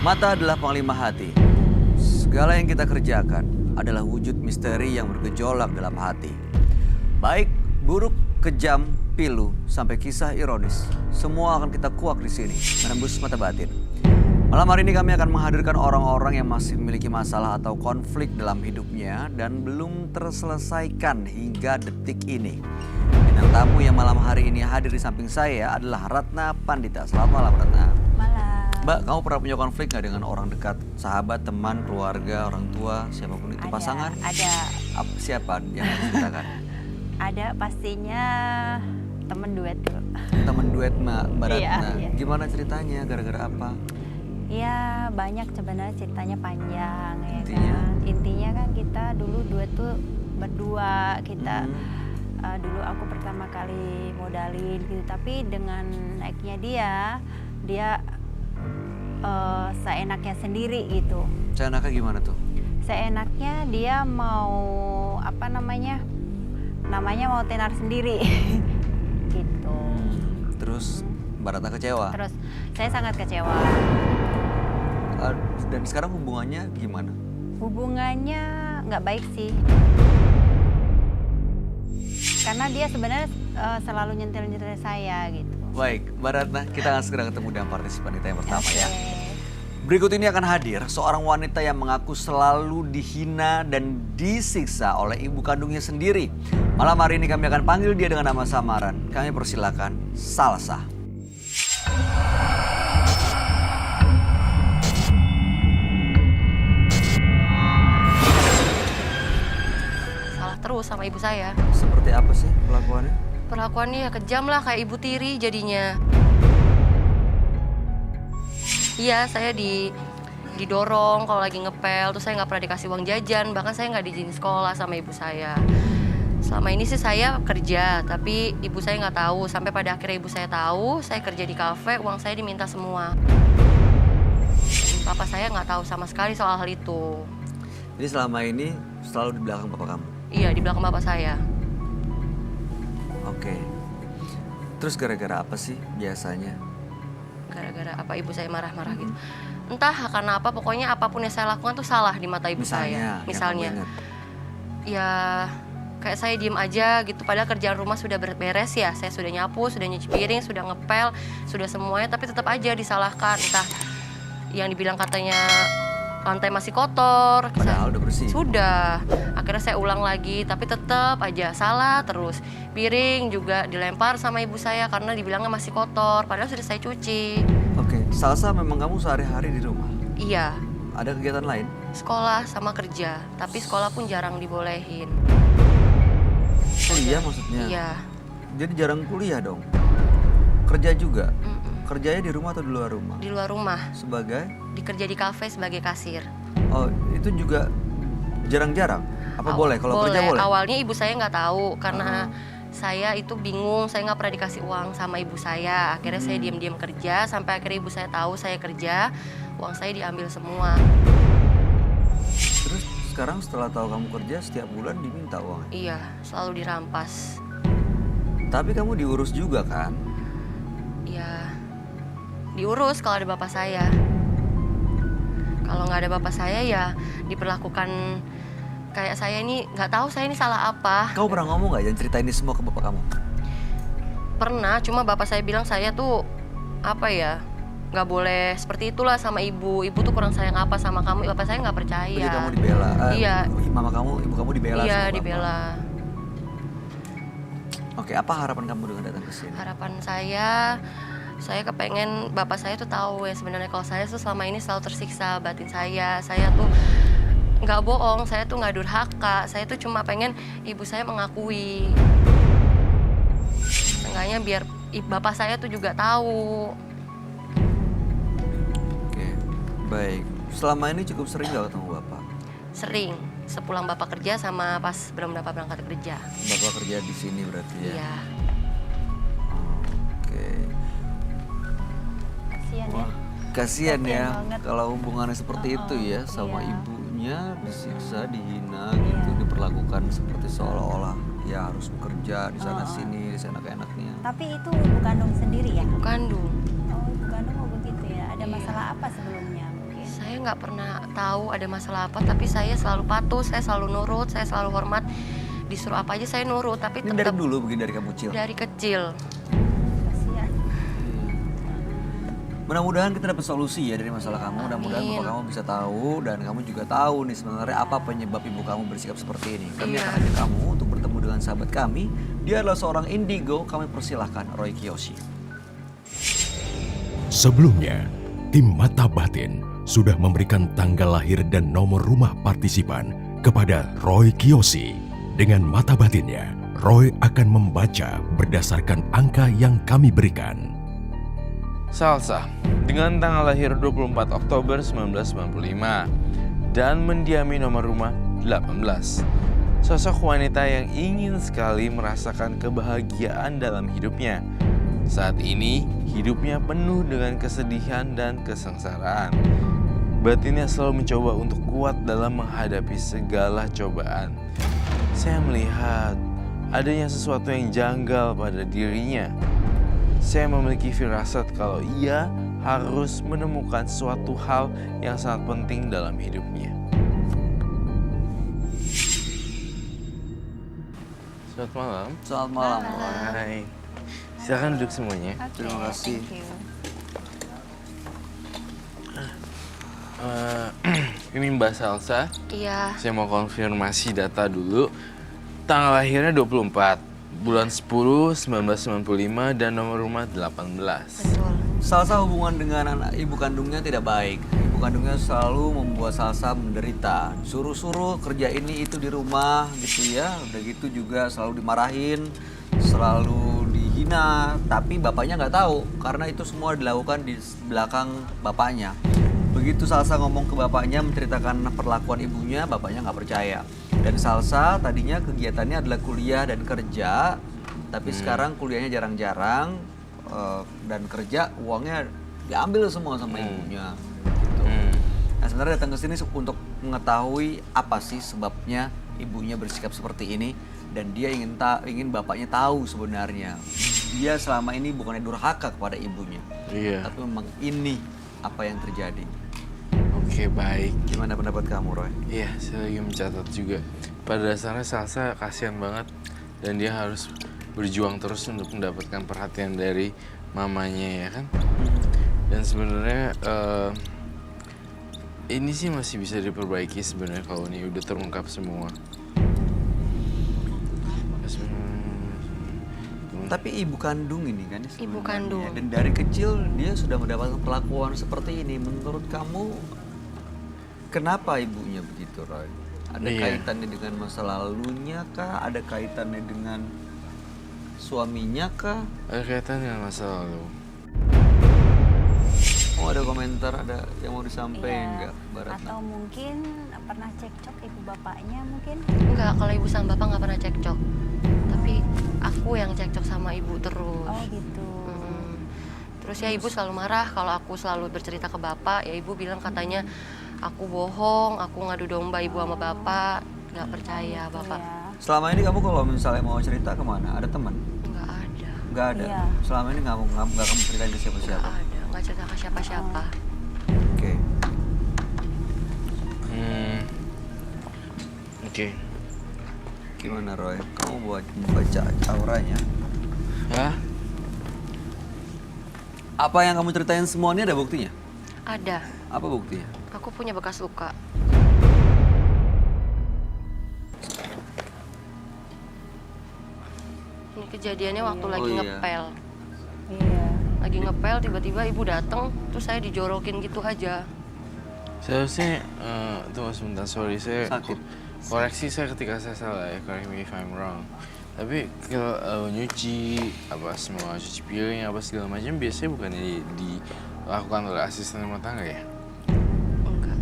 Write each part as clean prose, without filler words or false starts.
Mata adalah panglima hati. Segala yang kita kerjakan adalah wujud misteri yang bergejolak dalam hati. Baik, buruk, kejam, pilu, sampai kisah ironis. Semua akan kita kuak di sini, menembus mata batin. Malam hari ini kami akan menghadirkan orang-orang yang masih memiliki masalah atau konflik dalam hidupnya dan belum terselesaikan hingga detik ini. Bintang tamu yang malam hari ini hadir di samping saya adalah Ratna Pandita. Selamat malam, Ratna. Malam. Mbak, kamu pernah punya konflik nggak dengan orang dekat, sahabat, teman, keluarga, orang tua, siapapun itu, pasangan? Ada. Siapa yang harus ceritakan? Ada pastinya temen duet tuh. Temen duet Mbak Ratna. Iya. Gimana ceritanya? Gara-gara apa? Iya banyak sebenarnya ceritanya panjang ya Intinya? kan. Intinya kan kita dulu duet tuh berdua. Kita dulu aku pertama kali modalin gitu. Tapi dengan naiknya dia seenaknya sendiri gitu. Seenaknya gimana tuh? Seenaknya dia mau namanya mau tenar sendiri gitu. Terus Mbak Ratna kecewa? Terus saya sangat kecewa. Dan sekarang hubungannya gimana? Hubungannya nggak baik sih. Karena dia sebenarnya selalu nyentil-nyentil saya gitu. Baik, Mbak Ratna, kita akan segera ketemu dengan partisipan kita yang pertama ya. Oke. Berikut ini akan hadir seorang wanita yang mengaku selalu dihina dan disiksa oleh ibu kandungnya sendiri. Malam hari ini kami akan panggil dia dengan nama samaran. Kami persilakan Salsa. Salah terus sama ibu saya. Seperti apa sih perlakuannya? Perlakuannya ya kejam lah, kayak ibu tiri jadinya. Iya, saya didorong kalau lagi ngepel, terus saya nggak pernah dikasih uang jajan, bahkan saya nggak diizinin sekolah sama ibu saya. Selama ini sih saya kerja, tapi ibu saya nggak tahu. Sampai pada akhirnya ibu saya tahu, saya kerja di kafe, uang saya diminta semua. Dan papa saya nggak tahu sama sekali soal hal itu. Jadi selama ini selalu di belakang bapak kamu? Iya, di belakang bapak saya. Oke. Terus gara-gara apa sih biasanya? Gara-gara apa ibu saya marah-marah gitu. Entah karena apa, pokoknya apapun yang saya lakukan tuh salah di mata ibu saya. Misalnya. Ya kayak saya diem aja gitu, padahal kerjaan rumah sudah beres ya. Saya sudah nyapu, sudah nyuci piring, sudah ngepel, sudah semuanya, tapi tetap aja disalahkan. Entah yang dibilang katanya lantai masih kotor. Padahal udah bersih. Sudah. Akhirnya saya ulang lagi, tapi tetap aja salah terus. Piring juga dilempar sama ibu saya karena dibilangnya masih kotor, padahal sudah saya cuci. Oke, Salsa memang kamu sehari-hari di rumah? Iya, Ada kegiatan lain? sekolah sama kerja, tapi sekolah pun jarang dibolehin. Kuliah maksudnya? Iya. Jadi jarang kuliah dong? Kerja juga? Mm-mm. Kerjanya di rumah atau di luar rumah? Di luar rumah, Sebagai? dikerja di kafe sebagai kasir. Oh, itu juga jarang-jarang? Apa boleh? Kalau kerja boleh? Awalnya ibu saya nggak tahu karena saya itu bingung, saya nggak pernah dikasih uang sama ibu saya. Akhirnya saya diam-diam kerja, sampai akhirnya ibu saya tahu saya kerja, uang saya diambil semua. Terus sekarang setelah tahu kamu kerja, setiap bulan diminta uang? Iya, selalu dirampas. Tapi kamu diurus juga kan? Iya, diurus kalau ada bapak saya. Kalau nggak ada bapak saya ya diperlakukan kayak saya ini, nggak tahu saya ini salah apa. Kamu pernah ngomong nggak jangan cerita ini semua ke bapak kamu? Pernah, cuma bapak saya bilang saya tuh nggak boleh seperti itulah sama ibu. Ibu tuh kurang sayang apa sama kamu. Bapak saya nggak percaya. Jadi kamu dibela? Iya. Ibu kamu dibela sama Iya, bapak? dibela. Oke, apa harapan kamu dengan datang ke sini? Harapan saya kepengen bapak saya tuh tahu ya sebenarnya kalau saya tuh selama ini selalu tersiksa batin saya. Saya tuh nggak bohong, saya tuh nggak durhaka. Saya tuh cuma pengen ibu saya mengakui. Seenggaknya biar bapak saya tuh juga tahu. Oke, baik. Selama ini cukup sering nggak ketemu bapak? Sering, sepulang bapak kerja sama pas belum dapat berangkat kerja. Bapak kerja di sini berarti ya? Iya. Oke. Kasian ya. Wah, kasihan ya banget. kalau hubungannya seperti itu ya sama iya. ibunya disiksa, dihina Iya. gitu, diperlakukan seperti seolah-olah ya harus bekerja di sana sini, di sana enaknya. Tapi itu ibu kandung sendiri ya? Ibu kandung. Oh ibu kandung mau begitu ya? Ada Iya. masalah apa sebelumnya mungkin? Saya nggak pernah tahu ada masalah apa, tapi saya selalu patuh, saya selalu nurut, saya selalu hormat. Disuruh apa aja saya nurut, tapi Ini dari tetap dulu begini, dari kamu kecil? dari kecil. Kasihan. Mudah-mudahan kita dapat solusi ya dari masalah kamu. Mudah-mudahan Amin. bapak kamu bisa tahu dan kamu juga tahu nih sebenarnya apa penyebab ibu kamu bersikap seperti ini. Kami Iya. akan ajak kamu untuk bertemu dengan sahabat kami. Dia adalah seorang indigo. Kami persilahkan Roy Kiyoshi. Sebelumnya, tim Mata Batin sudah memberikan tanggal lahir dan nomor rumah partisipan kepada Roy Kiyoshi. Dengan mata batinnya, Roy akan membaca berdasarkan angka yang kami berikan. Salsa, dengan tanggal lahir 24 Oktober 1995 dan mendiami nomor rumah 18. Sosok wanita yang ingin sekali merasakan kebahagiaan dalam hidupnya. Saat ini, hidupnya penuh dengan kesedihan dan kesengsaraan. Batinnya selalu mencoba untuk kuat dalam menghadapi segala cobaan. Saya melihat adanya sesuatu yang janggal pada dirinya. Saya memiliki firasat kalau ia harus menemukan suatu hal yang sangat penting dalam hidupnya. Selamat malam. Selamat malam, Roy. Hai. Silakan duduk semuanya. Oke, Terima kasih. thank you. Ini Mbak Salsa. Iya, Saya mau konfirmasi data dulu. Tanggal lahirnya 24, bulan 10, 1995 dan nomor rumah 18. betul. Salsa hubungan dengan anak ibu kandungnya tidak baik. Ibu kandungnya selalu membuat Salsa menderita. Suruh-suruh kerja ini itu di rumah gitu ya. Udah gitu juga selalu dimarahin, selalu dihina. Tapi bapaknya nggak tahu karena itu semua dilakukan di belakang bapaknya. Begitu Salsa ngomong ke bapaknya menceritakan perlakuan ibunya, bapaknya nggak percaya. Dan Salsa tadinya kegiatannya adalah kuliah dan kerja, tapi sekarang kuliahnya jarang-jarang dan kerja uangnya diambil semua sama ibunya. Gitu. Nah sebenarnya datang ke sini untuk mengetahui apa sih sebabnya ibunya bersikap seperti ini dan dia ingin bapaknya tahu sebenarnya dia selama ini bukannya durhaka kepada ibunya, Iya. tapi memang ini apa yang terjadi. Oke, baik. Gimana pendapat kamu, Roy? Iya, saya lagi mencatat juga. Pada dasarnya Salsa kasihan banget dan dia harus berjuang terus untuk mendapatkan perhatian dari mamanya ya kan. Dan sebenarnya ini sih masih bisa diperbaiki sebenarnya kalau ini udah terungkap semua. Tapi ibu kandung ini kan Ibu sebenarnya. kandung. Dan dari kecil dia sudah mendapatkan perlakuan seperti ini. Menurut kamu kenapa ibunya begitu, Roy? Ada Iya. kaitannya dengan masa lalunya kah? Ada kaitannya dengan suaminya kah? Ada kaitan dengan masa lalu. Oh ada komentar, ada yang mau disampaikan Iya. nggak, Mbak Ratna? Atau mungkin pernah cekcok ibu bapaknya mungkin? Enggak, kalau ibu sama bapak nggak pernah cekcok. Tapi aku yang cekcok sama ibu terus. Oh gitu. Terus ya ibu selalu marah kalau aku selalu bercerita ke bapak. Ya ibu bilang katanya aku bohong, aku ngadu domba ibu sama bapak. Nggak percaya bapak. Ya. Selama ini kamu kalau misalnya mau cerita kemana? Ada teman? Nggak ada, Nggak ada. Iya. Selama ini nggak kamu ceritain ke nggak siapa-siapa. ada, nggak cerita ke siapa-siapa. Oke. Oke. Gimana, Roy? Kamu buat membaca auranya? Hah? Apa yang kamu ceritain semua ini ada buktinya? Ada, Apa buktinya? aku punya bekas luka. Ini kejadiannya waktu Oh, lagi iya. ngepel. Iya. Lagi ngepel tiba-tiba ibu datang, terus saya dijorokin gitu aja. Seharusnya, tunggu sebentar, sorry, saya Sakit. koreksi saya ketika saya salah ya, correct me if I'm wrong. Tapi kalau nyuci, apa semua cuci piring, apa segala macam biasanya bukannya dilakukan oleh asisten rumah tangga ya? Enggak,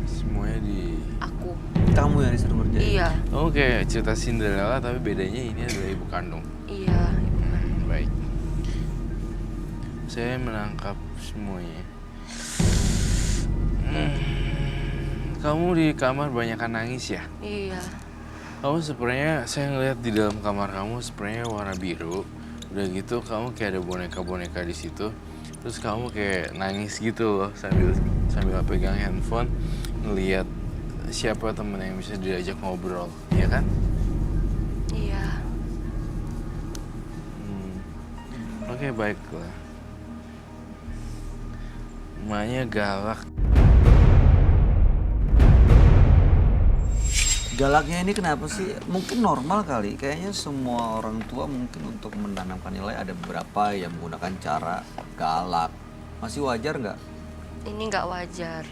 Semuanya aku. Kamu yang disuruh ngerjain? Iya, Oh kayak cerita Cinderella tapi bedanya ini adalah ibu kandung. iya, ibu kan. Baik. Saya menangkap semuanya. Kamu di kamar banyakan nangis ya? Iya, Kamu sebenarnya saya ngeliat di dalam kamar kamu sebenarnya warna biru. Udah gitu kamu kayak ada boneka-boneka di situ. Terus kamu kayak nangis gitu loh sambil pegang handphone ngelihat siapa temen yang bisa diajak ngobrol, ya kan? Iya. Oke, baiklah. Emaknya galak. Galaknya ini kenapa sih? Mungkin normal kali. Kayaknya semua orang tua mungkin untuk menanamkan nilai ada beberapa yang menggunakan cara galak. Masih wajar nggak? Ini nggak wajar.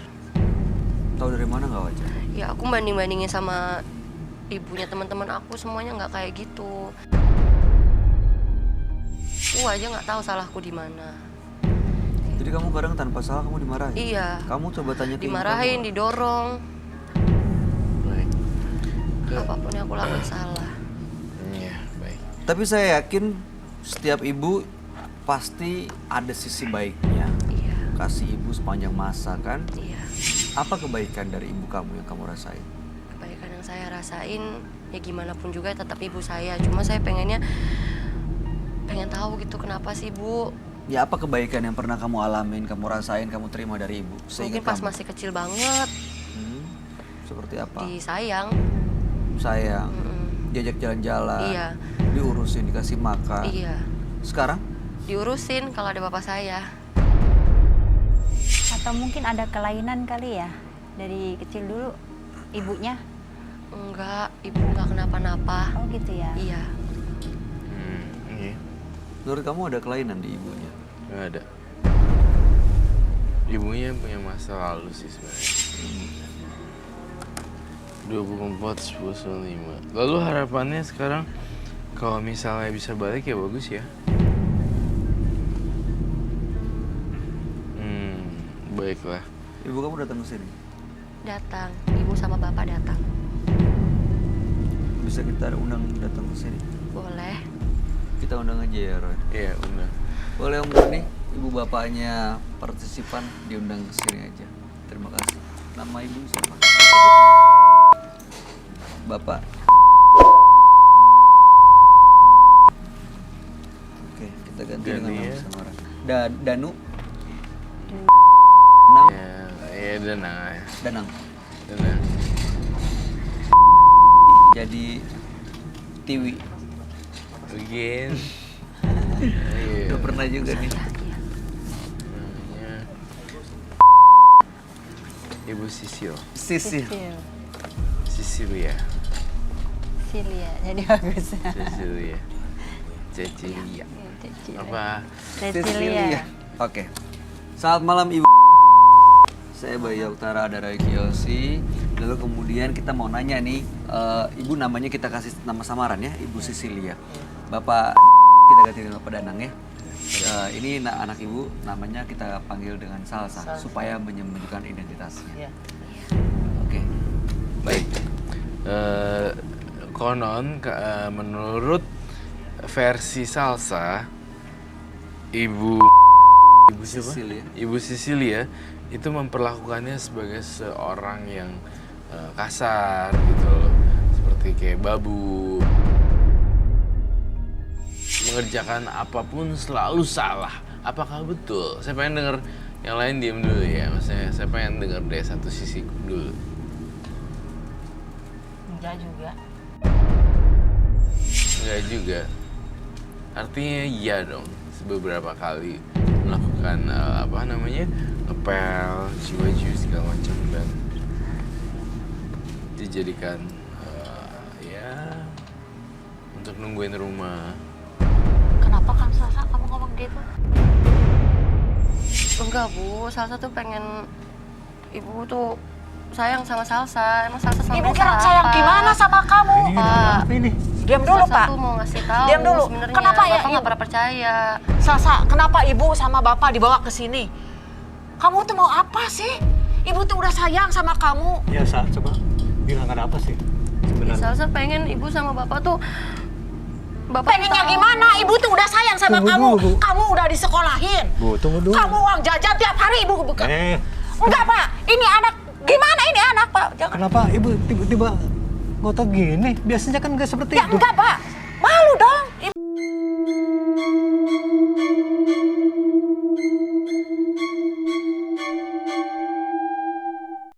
Tahu dari mana nggak wajar? Ya aku banding-bandingin sama ibunya teman-teman aku, semuanya nggak kayak gitu. Aku aja nggak tahu salahku di mana. Jadi kamu kadang tanpa salah kamu dimarahin? Iya. Kamu coba tanya ke ibu Dimarahin, kamu. didorong. Baik. Apapun yang aku lakukan salah. Iya, baik. Tapi saya yakin setiap ibu pasti ada sisi baiknya. Iya. Kasih ibu sepanjang masa kan? Iya. Apa kebaikan dari ibu kamu yang kamu rasain? Kebaikan yang saya rasain ya gimana pun juga tetap ibu saya. Cuma saya pengen tahu gitu kenapa sih Bu? Ya apa kebaikan yang pernah kamu alamin, kamu rasain, kamu terima dari ibu? Mungkin pas kamu. masih kecil banget. Seperti apa? Disayang. Sayang, diajak jalan-jalan, Iya. diurusin, dikasih makan. Iya. Sekarang? Diurusin kalau ada bapak saya. Atau mungkin ada kelainan kali ya dari kecil dulu ibunya? Enggak, ibu enggak kenapa-napa. Oh gitu ya. Iya. Iya. Menurut kamu ada kelainan di ibunya? Nggak ada. Ibunya punya masa lalu sih sebenarnya. 24/10/95. Lalu harapannya sekarang kalau misalnya bisa balik ya bagus ya. Baiklah. Ibu kamu datang ke sini? Datang, ibu sama bapak datang. Bisa kita undang datang ke sini? Boleh. Kita undang aja ya, Roy. Iya, benar. Boleh Om Boni, ibu bapaknya partisipan diundang ke sini aja. Terima kasih. Nama ibu siapa? Bapak. Oke, kita ganti dengan Ganti nama ya. samaran. Danu. Ya, Danang ya. Danang. Danang. Jadi Tiwi. Again. Udah pernah juga nih. Namanya Ibu Sisil. Sisil. Sisilia. Silia, jadi bagus. Cecilia. Cecilia. Apa? Cecilia. Oke. Selamat malam Ibu. Saya Bayu Oktara dari Kiyoshi. Lalu kemudian kita mau nanya nih, Ibu namanya kita kasih nama samaran ya, Ibu Sisilia. Bapak kita ganti dengan Bapak Danang ya. Ini anak Ibu namanya kita panggil dengan Salsa supaya menyembunyikan identitasnya. Oke. Baik. Konon menurut versi Salsa, Ibu siapa? Sisilia. Ibu Sisilia itu memperlakukannya sebagai seorang yang kasar gitu loh. Seperti kayak babu. Mengerjakan apapun selalu salah. Apakah betul? Saya pengen denger yang lain diem dulu ya. Maksudnya saya pengen denger dari satu sisi dulu. Enggak juga. Enggak juga. Artinya iya dong. Beberapa kali melakukan ngepel, jiwa-jiwa segala macam dan dijadikan ya untuk nungguin rumah. Kenapa Kang Salsa kamu ngomong gitu? Enggak Bu, Salsa tuh pengen ibu tuh sayang sama Salsa. Emang Salsa sama Ibu kira sayang gimana sama kamu? Pak, Diam dulu, Salsa Pak. tuh mau ngasih tahu Diam dulu. sebenarnya. Kenapa ya, Bapak nggak Ibu? pernah percaya. Salsa, kenapa ibu sama bapak dibawa ke sini? Kamu tuh mau apa sih? Ibu tuh udah sayang sama kamu. Ya, Sa, coba bilang ada apa sih Ya, sebenarnya? Salsa pengen ibu sama bapak tuh Pengennya tahu. gimana? Ibu tuh udah sayang sama Tunggu kamu. dulu, Bu. Kamu udah disekolahin. Bu, tunggu dulu. Kamu uang jajan tiap hari ibu buka. Enggak, Pak. Ini anak gimana ini anak, Pak? Jangan. Kenapa ibu tiba-tiba ngotot gini? Biasanya kan nggak seperti Ya itu. enggak, Pak.